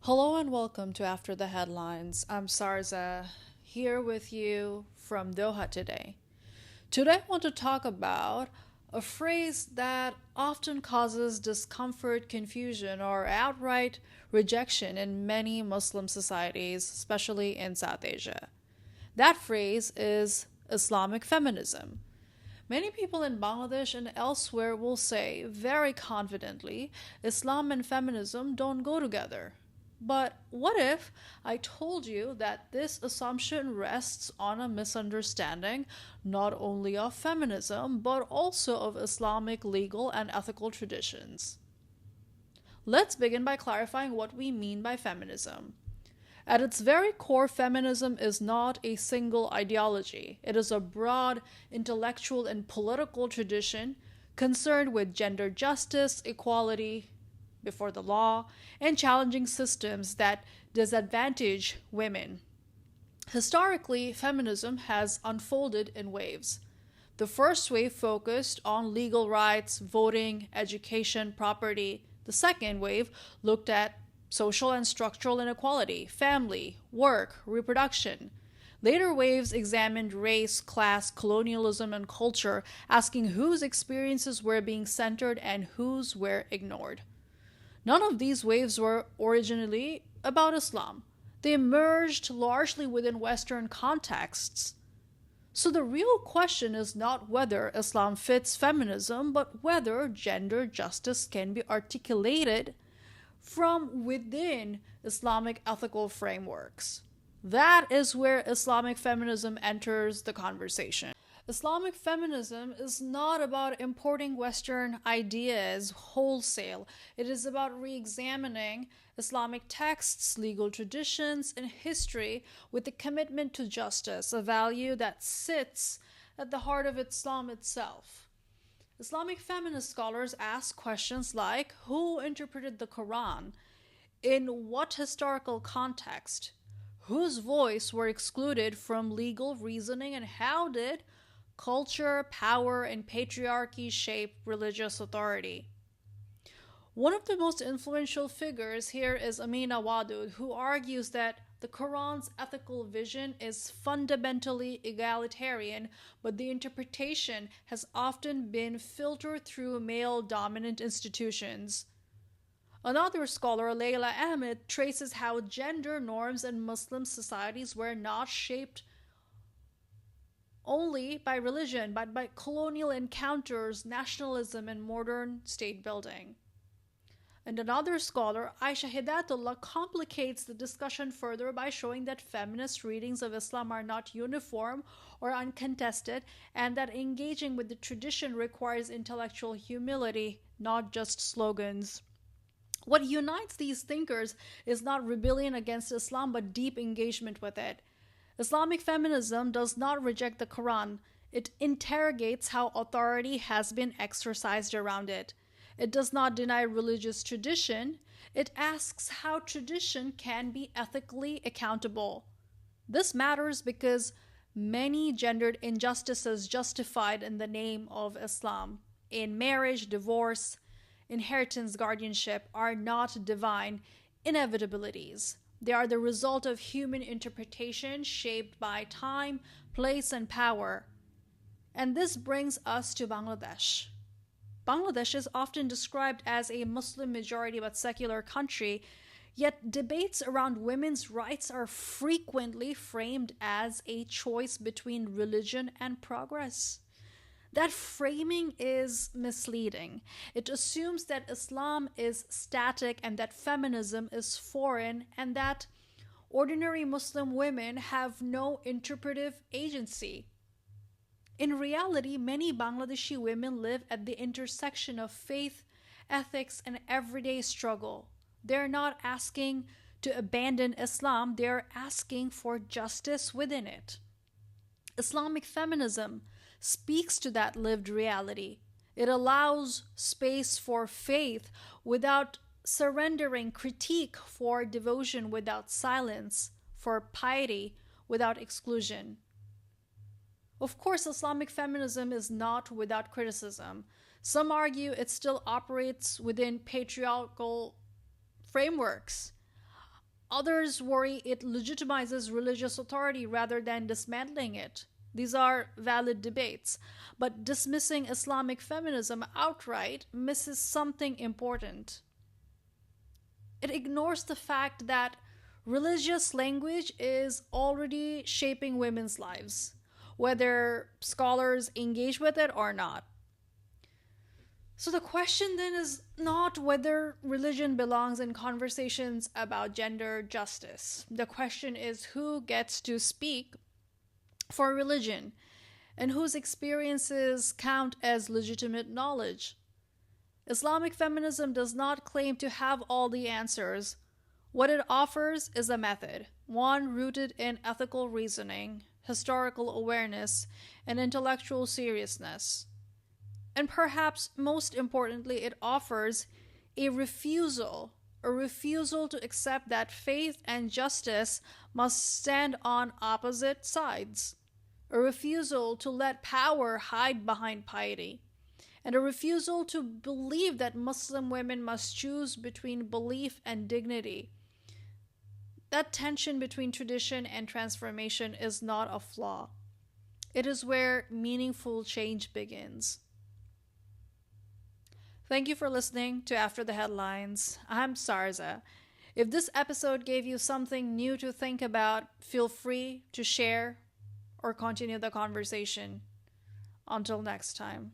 Hello and welcome to After the Headlines. I'm Sarza, here with you from Doha today. Today I want to talk about a phrase that often causes discomfort, confusion, or outright rejection in many Muslim societies, especially in South Asia. That phrase is Islamic feminism. Many people in Bangladesh and elsewhere will say very confidently Islam and feminism don't go together. But what if I told you that this assumption rests on a misunderstanding not only of feminism but also of Islamic legal and ethical traditions? Let's begin by clarifying what we mean by feminism. At its very core, feminism is not a single ideology. It is a broad intellectual and political tradition concerned with gender justice, equality before the law, and challenging systems that disadvantage women. Historically, feminism has unfolded in waves. The first wave focused on legal rights, voting, education, property. The second wave looked at social and structural inequality, family, work, reproduction. Later waves examined race, class, colonialism, and culture, asking whose experiences were being centered and whose were ignored. None of these waves were originally about Islam. They emerged largely within Western contexts. So the real question is not whether Islam fits feminism, but whether gender justice can be articulated from within Islamic ethical frameworks. That is where Islamic feminism enters the conversation. Islamic feminism is not about importing Western ideas wholesale. It is about re examining Islamic texts, legal traditions, and history with a commitment to justice, a value that sits at the heart of Islam itself. Islamic feminist scholars ask questions like who interpreted the Quran, in what historical context, whose voice were excluded from legal reasoning, and how did culture, power, and patriarchy shape religious authority. One of the most influential figures here is Amina Wadud, who argues that the Quran's ethical vision is fundamentally egalitarian, but the interpretation has often been filtered through male dominant institutions. Another scholar, Layla Ahmed, traces how gender norms in Muslim societies were not shaped only by religion, but by colonial encounters, nationalism, and modern state building. And another scholar, Aisha Hidatullah, complicates the discussion further by showing that feminist readings of Islam are not uniform or uncontested, and that engaging with the tradition requires intellectual humility, not just slogans. What unites these thinkers is not rebellion against Islam, but deep engagement with it. Islamic feminism does not reject the Quran. It interrogates how authority has been exercised around it. It does not deny religious tradition. It asks how tradition can be ethically accountable. This matters because many gendered injustices justified in the name of Islam, in marriage, divorce, inheritance, guardianship, are not divine inevitabilities. They are the result of human interpretation shaped by time, place, and power. And this brings us to Bangladesh. Bangladesh is often described as a Muslim majority but secular country, yet debates around women's rights are frequently framed as a choice between religion and progress. That framing is misleading. It assumes that Islam is static and that feminism is foreign and that ordinary Muslim women have no interpretive agency. In reality, many Bangladeshi women live at the intersection of faith, ethics, and everyday struggle. They're not asking to abandon Islam, they're asking for justice within it. Islamic feminism speaks to that lived reality. It allows space for faith without surrendering, critique for devotion without silence, for piety without exclusion. Of course, Islamic feminism is not without criticism. Some argue it still operates within patriarchal frameworks. Others worry it legitimizes religious authority rather than dismantling it. These are valid debates, but dismissing Islamic feminism outright misses something important. It ignores the fact that religious language is already shaping women's lives, whether scholars engage with it or not. So the question then is not whether religion belongs in conversations about gender justice. The question is who gets to speak for religion and whose experiences count as legitimate knowledge. Islamic feminism does not claim to have all the answers. What it offers is a method, one rooted in ethical reasoning, historical awareness, and intellectual seriousness. And perhaps most importantly, it offers a refusal to accept that faith and justice must stand on opposite sides, a refusal to let power hide behind piety, and a refusal to believe that Muslim women must choose between belief and dignity. That tension between tradition and transformation is not a flaw. It is where meaningful change begins. Thank you for listening to After the Headlines. I'm Sarza. If this episode gave you something new to think about, feel free to share or continue the conversation. Until next time.